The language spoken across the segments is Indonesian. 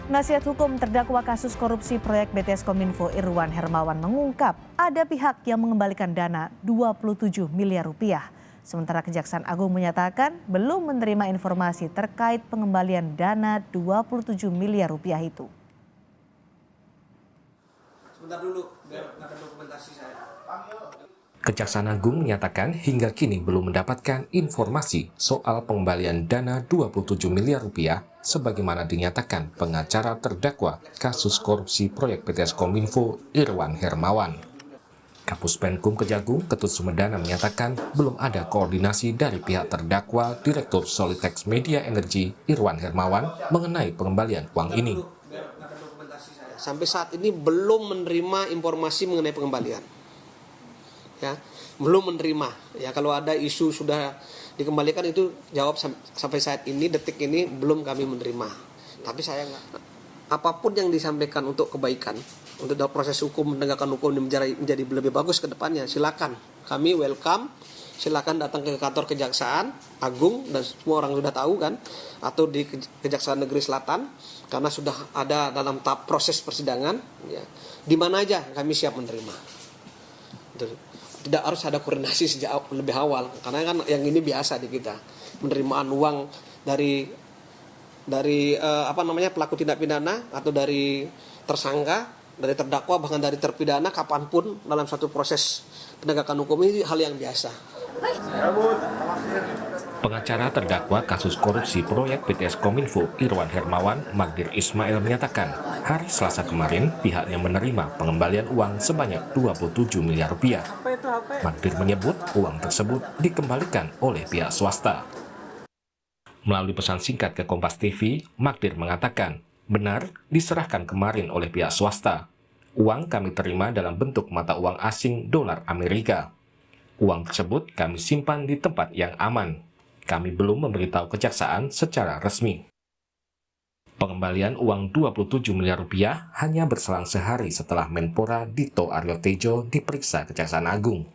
Nasihat hukum terdakwa kasus korupsi proyek BTS Kominfo Irwan Hermawan mengungkap ada pihak yang mengembalikan dana 27 miliar rupiah. Sementara Kejaksaan Agung menyatakan belum menerima informasi terkait pengembalian dana 27 miliar rupiah itu. Sebentar dulu, biar ada dokumentasi saya. Kejaksaan Agung menyatakan hingga kini belum mendapatkan informasi soal pengembalian dana 27 miliar rupiah sebagaimana dinyatakan pengacara terdakwa kasus korupsi proyek BTS Kominfo Irwan Hermawan. Kapus Penkum Kejagung Ketut Sumedana menyatakan belum ada koordinasi dari pihak terdakwa Direktur Solitex Media Energi Irwan Hermawan mengenai pengembalian uang ini. Sampai saat ini belum menerima informasi mengenai pengembalian. Ya, belum menerima. Ya, kalau ada isu sudah dikembalikan itu jawab sampai saat ini detik ini belum kami menerima. Tapi saya apapun yang disampaikan untuk kebaikan, untuk dalam proses hukum penegakan hukum menjadi lebih bagus ke depannya, silakan. Kami welcome. Silakan datang ke kantor Kejaksaan Agung dan semua orang sudah tahu kan, atau di Kejaksaan Negeri Selatan karena sudah ada dalam tahap proses persidangan. Ya, di mana aja kami siap menerima. Tidak harus ada koordinasi sejak lebih awal karena kan yang ini biasa di kita penerimaan uang dari pelaku tindak pidana atau dari tersangka, dari terdakwa, bahkan dari terpidana kapanpun dalam satu proses penegakan hukum ini hal yang biasa. Pengacara terdakwa kasus korupsi proyek BTS Kominfo Irwan Hermawan, Magdir Ismail menyatakan hari Selasa kemarin pihaknya menerima pengembalian uang sebanyak 27 miliar rupiah. Magdir menyebut uang tersebut dikembalikan oleh pihak swasta. Melalui pesan singkat ke Kompas TV, Magdir mengatakan benar diserahkan kemarin oleh pihak swasta. Uang kami terima dalam bentuk mata uang asing dolar Amerika. Uang tersebut kami simpan di tempat yang aman. Kami belum memberitahu kejaksaan secara resmi. Pengembalian uang 27 miliar rupiah hanya berselang sehari setelah Menpora Dito Aryo Tejo diperiksa Kejaksaan Agung.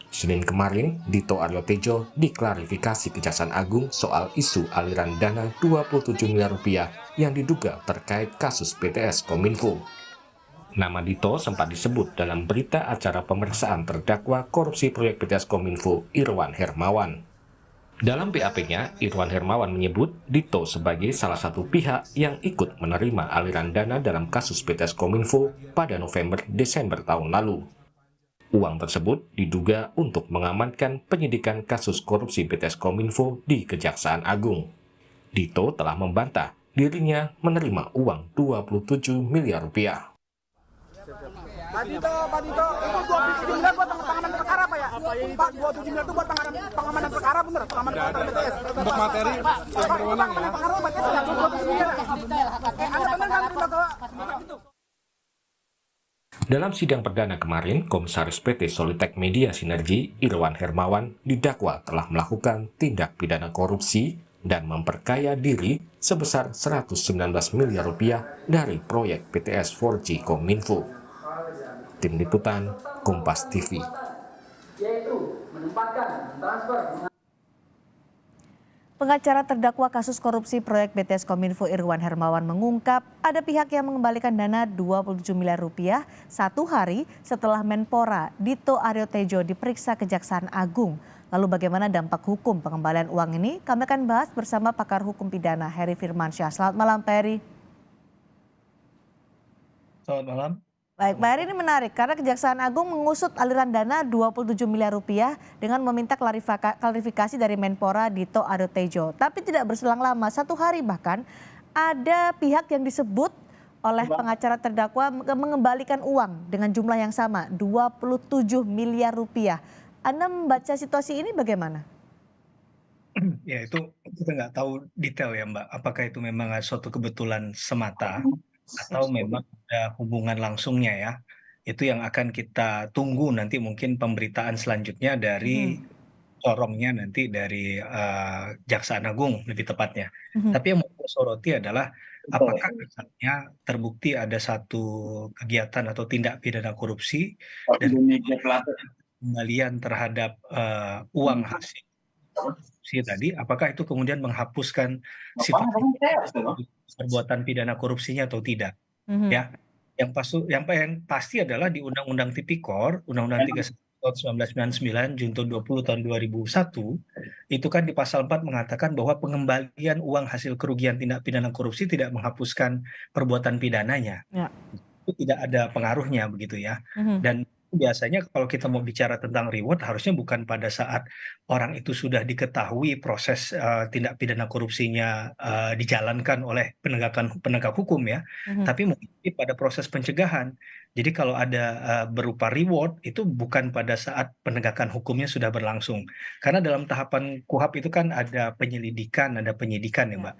Senin kemarin, Dito Aryo Tejo diklarifikasi Kejaksaan Agung soal isu aliran dana 27 miliar rupiah yang diduga terkait kasus BTS Kominfo. Nama Dito sempat disebut dalam berita acara pemeriksaan terdakwa korupsi proyek BTS Kominfo Irwan Hermawan. Dalam BAP-nya, Irwan Hermawan menyebut Dito sebagai salah satu pihak yang ikut menerima aliran dana dalam kasus BTS Kominfo pada November-Desember tahun lalu. Uang tersebut diduga untuk mengamankan penyidikan kasus korupsi BTS Kominfo di Kejaksaan Agung. Dito telah membantah dirinya menerima uang 27 miliar rupiah. Pak Dito, itu 27 miliar buat pengamanan perkara Pak ya? Pak, 27 miliar itu buat pengamanan perkara bener? Pengamanan BTS? Untuk materi yang berwenang ya? Perkara BTS nggak cukup 27 miliar. Anda bener nggak terima ke Dalam sidang perdana kemarin, Komisaris PT Solitex Media Sinergi Irwan Hermawan didakwa telah melakukan tindak pidana korupsi dan memperkaya diri sebesar 119 miliar rupiah dari proyek BTS 4G Kominfo. Tim Liputan, Kompas TV. Pengacara terdakwa kasus korupsi proyek BTS Kominfo Irwan Hermawan mengungkap ada pihak yang mengembalikan dana 27 miliar rupiah satu hari setelah Menpora Dito Aryo Tejo diperiksa Kejaksaan Agung. Lalu bagaimana dampak hukum pengembalian uang ini? Kami akan bahas bersama pakar hukum pidana Heri Firmansyah. Selamat malam Pak Heri. Selamat malam. Baik, Pak Heri, ini menarik karena Kejaksaan Agung mengusut aliran dana 27 miliar rupiah dengan meminta klarifikasi dari Menpora Dito Aryo Tejo. Tapi tidak berselang lama, satu hari bahkan ada pihak yang disebut oleh pengacara terdakwa mengembalikan uang dengan jumlah yang sama, 27 miliar rupiah. Anda membaca situasi ini bagaimana? Ya itu kita nggak tahu detail ya Mbak, apakah itu memang suatu kebetulan semata atau memang ada hubungan langsungnya ya. Itu yang akan kita tunggu nanti mungkin pemberitaan selanjutnya dari corongnya nanti dari Jaksaan Agung lebih tepatnya. Tapi yang mau saya soroti adalah apakah misalnya terbukti ada satu kegiatan atau tindak pidana korupsi dan kembalian terhadap uang hasil korupsi tadi, apakah itu kemudian menghapuskan sifat perbuatan pidana korupsinya atau tidak? Mhm. Ya, yang pasti adalah di Undang-Undang Tipikor, Undang-Undang 31 tahun 1999, Junto 20 tahun 2001, itu kan di pasal 4 mengatakan bahwa pengembalian uang hasil kerugian tindak pidana korupsi tidak menghapuskan perbuatan pidananya. Ya. Itu tidak ada pengaruhnya begitu ya. Mhm. Dan biasanya kalau kita mau bicara tentang reward harusnya bukan pada saat orang itu sudah diketahui proses tindak pidana korupsinya dijalankan oleh penegak hukum ya, Mhm. tapi mungkin pada proses pencegahan. Jadi kalau ada berupa reward itu bukan pada saat penegakan hukumnya sudah berlangsung. Karena dalam tahapan KUHAP itu kan ada penyelidikan, ada penyidikan ya, Ya. Mbak.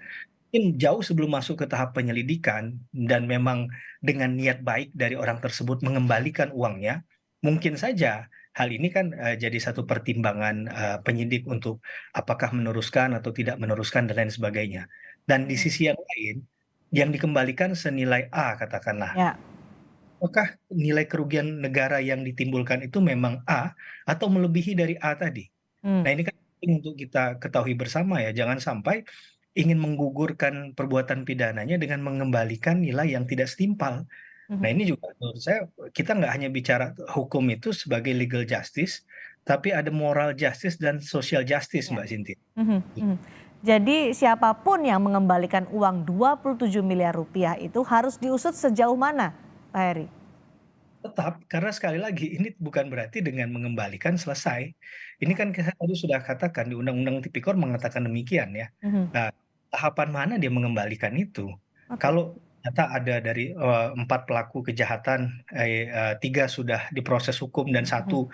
Mungkin jauh sebelum masuk ke tahap penyelidikan dan memang dengan niat baik dari orang tersebut mengembalikan uangnya, mungkin saja hal ini kan jadi satu pertimbangan penyidik untuk apakah meneruskan atau tidak meneruskan dan lain sebagainya. Dan di Mhm. sisi yang lain, yang dikembalikan senilai A katakanlah, Ya. apakah nilai kerugian negara yang ditimbulkan itu memang A atau melebihi dari A tadi? Mmm. Nah, ini kan penting untuk kita ketahui bersama ya, jangan sampai ingin menggugurkan perbuatan pidananya dengan mengembalikan nilai yang tidak setimpal. Nah, Mhm. ini juga menurut saya kita nggak hanya bicara hukum itu sebagai legal justice, tapi ada moral justice dan social justice, Ya. Mbak Cynthia. Mhm. Mhm. Jadi siapapun yang mengembalikan uang 27 miliar rupiah itu harus diusut sejauh mana, Pak Heri? Tetap, karena sekali lagi ini bukan berarti dengan mengembalikan selesai. Ini kan kita tadi sudah katakan di Undang-Undang Tipikor mengatakan demikian ya. Mhm. Nah, tahapan mana dia mengembalikan itu? Oke. Kalau ternyata ada dari 4 pelaku kejahatan, 3 sudah diproses hukum dan Mhm. satu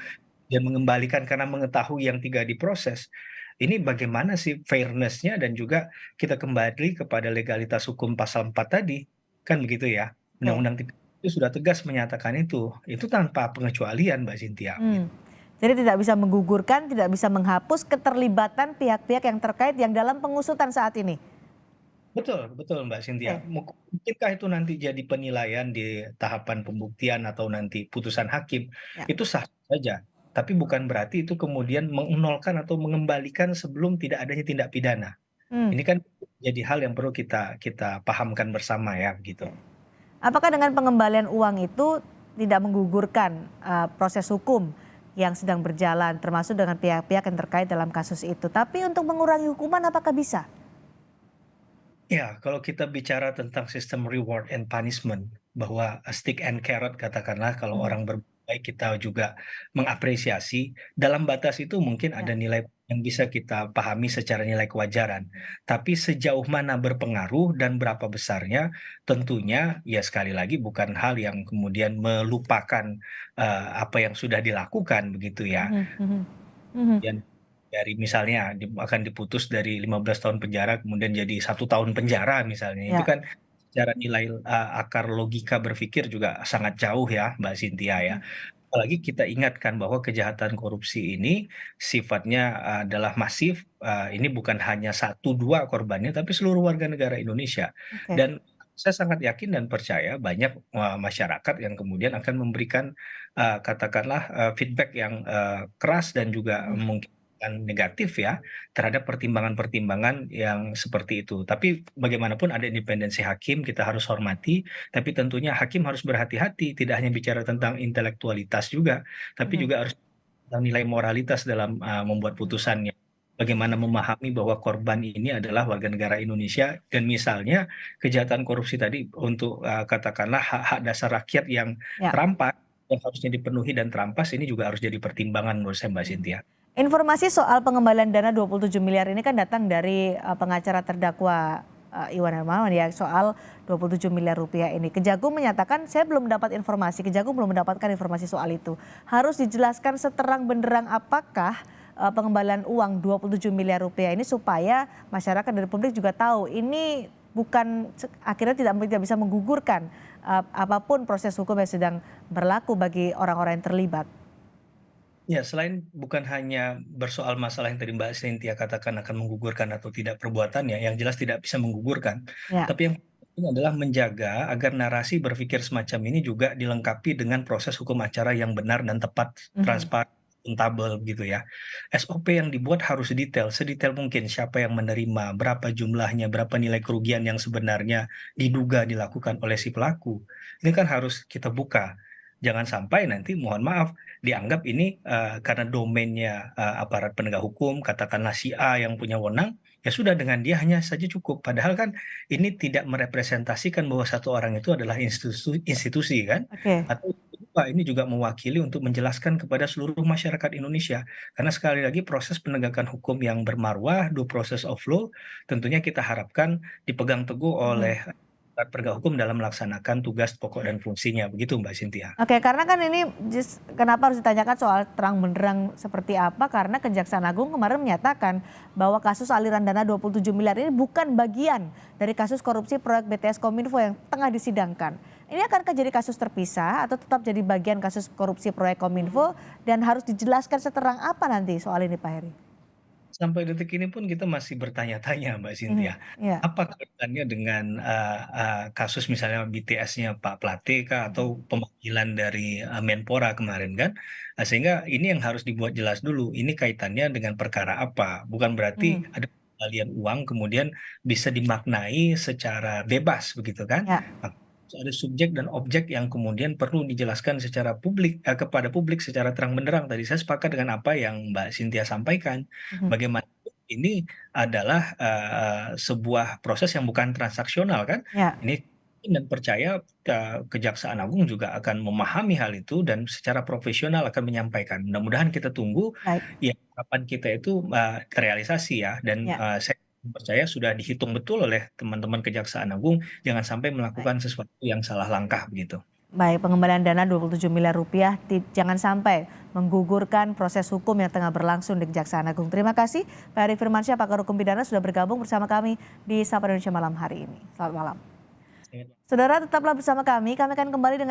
dia mengembalikan karena mengetahui yang 3 diproses. Ini bagaimana sih fairness-nya dan juga kita kembali kepada legalitas hukum pasal 4 tadi, kan begitu ya. Oke. Undang-Undang itu sudah tegas menyatakan itu tanpa pengecualian Mbak Cynthia, gitu. Jadi tidak bisa menggugurkan, tidak bisa menghapus keterlibatan pihak-pihak yang terkait yang dalam pengusutan saat ini? Betul betul Mbak Cynthia. Oke. Mungkinkah itu nanti jadi penilaian di tahapan pembuktian atau nanti putusan hakim, Ya. itu sah saja. Tapi bukan berarti itu kemudian mengnolkan atau mengembalikan sebelum tidak adanya tindak pidana. Mmm. Ini kan jadi hal yang perlu kita kita pahamkan bersama ya, gitu. Oke. Apakah dengan pengembalian uang itu tidak menggugurkan, proses hukum yang sedang berjalan termasuk dengan pihak-pihak yang terkait dalam kasus itu? Tapi untuk mengurangi hukuman apakah bisa? Ya, kalau kita bicara tentang sistem reward and punishment, bahwa stick and carrot katakanlah kalau Mhm. orang berbuat baik kita juga mengapresiasi, dalam batas itu mungkin Ya. ada nilai yang bisa kita pahami secara nilai kewajaran. Tapi sejauh mana berpengaruh dan berapa besarnya, tentunya ya sekali lagi bukan hal yang kemudian melupakan apa yang sudah dilakukan begitu ya. Mhm. Mhm. Mhm. Kemudian dari misalnya akan diputus dari 15 tahun penjara kemudian jadi 1 tahun penjara misalnya, itu Ya. kan secara nilai, akar logika berpikir juga sangat jauh ya, Mbak Cynthia ya. Mhm. Apalagi kita ingatkan bahwa kejahatan korupsi ini sifatnya adalah masif, ini bukan hanya 1, 2 korbannya, tapi seluruh warga negara Indonesia. Oke. Dan saya sangat yakin dan percaya banyak, masyarakat yang kemudian akan memberikan, katakanlah, feedback yang, keras dan juga Mhm. mungkin negatif ya, terhadap pertimbangan-pertimbangan yang seperti itu. Tapi bagaimanapun ada independensi hakim, kita harus hormati, tapi tentunya hakim harus berhati-hati, tidak hanya bicara tentang intelektualitas juga, tapi Mhm. juga harus tentang nilai moralitas dalam, membuat putusannya. Bagaimana memahami bahwa korban ini adalah warga negara Indonesia dan misalnya kejahatan korupsi tadi untuk, katakanlah hak-hak dasar rakyat yang Ya. terampas, yang harusnya dipenuhi dan terampas, ini juga harus jadi pertimbangan menurut saya, Mbak Mhm. Cynthia. Informasi soal pengembalian dana 27 miliar ini kan datang dari, pengacara terdakwa, Iwan Hermawan ya soal 27 miliar rupiah ini. Kejagung menyatakan, "Saya belum mendapat informasi," Kejagung belum mendapatkan informasi soal itu. Harus dijelaskan seterang benderang apakah, pengembalian uang 27 miliar rupiah ini supaya masyarakat dan publik juga tahu ini bukan akhirnya tidak bisa menggugurkan, apapun proses hukum yang sedang berlaku bagi orang-orang yang terlibat. Ya, selain bukan hanya bersoal masalah yang tadi Mbak Cynthia katakan akan menggugurkan atau tidak perbuatannya, yang jelas tidak bisa menggugurkan. Ya. Tapi yang penting adalah menjaga agar narasi berpikir semacam ini juga dilengkapi dengan proses hukum acara yang benar dan tepat, Mhm. transparan. akuntabel gitu ya. SOP yang dibuat harus detail, sedetail mungkin siapa yang menerima, berapa jumlahnya, berapa nilai kerugian yang sebenarnya diduga dilakukan oleh si pelaku. Ini kan harus kita buka. Jangan sampai nanti mohon maaf dianggap ini karena domainnya aparat penegak hukum, katakanlah si A yang punya wewenang, ya sudah dengan dia hanya saja cukup. Padahal kan ini tidak merepresentasikan bahwa satu orang itu adalah institusi kan, Oke. atau ini juga mewakili untuk menjelaskan kepada seluruh masyarakat Indonesia. Karena sekali lagi proses penegakan hukum yang bermarwah, due process of law, tentunya kita harapkan dipegang teguh Mhm. oleh aparat penegak hukum dalam melaksanakan tugas pokok dan fungsinya. Begitu Mbak Cynthia. Oke, karena kan ini kenapa harus ditanyakan soal terang benderang seperti apa? Karena Kejaksaan Agung kemarin menyatakan bahwa kasus aliran dana 27 miliar ini bukan bagian dari kasus korupsi proyek BTS Kominfo yang tengah disidangkan. Ini akankah jadi kasus terpisah atau tetap jadi bagian kasus korupsi proyek Kominfo dan harus dijelaskan seterang apa nanti soal ini Pak Heri? Sampai detik ini pun kita masih bertanya-tanya Mbak Mhm, Cynthia, iya. apa kaitannya dengan kasus misalnya BTS-nya Pak Plate kah Mhm. atau pemanggilan dari Menpora kemarin kan? Sehingga ini yang harus dibuat jelas dulu, ini kaitannya dengan perkara apa? Bukan berarti Mhm. ada pengembalian uang kemudian bisa dimaknai secara bebas begitu kan? Ya. Ada subjek dan objek yang kemudian perlu dijelaskan secara publik kepada publik secara terang benderang. Tadi saya sepakat dengan apa yang Mbak Cynthia sampaikan. Mhm. Bagaimana ini adalah sebuah proses yang bukan transaksional kan? Ya. Ini dan percaya Kejaksaan Agung juga akan memahami hal itu dan secara profesional akan menyampaikan. Mudah-mudahan kita tunggu Baik. ya harapan kita itu terrealisasi ya dan Ya. saya percaya sudah dihitung betul oleh teman-teman Kejaksaan Agung jangan sampai Baik. melakukan sesuatu yang salah langkah begitu. Baik, pengembalian dana 27 miliar rupiah jangan sampai menggugurkan proses hukum yang tengah berlangsung di Kejaksaan Agung. Terima kasih Pak Heri Firmansyah, pakar hukum pidana sudah bergabung bersama kami di Sapa Indonesia Malam hari ini. Selamat malam. Saudara tetaplah bersama kami akan kembali dengan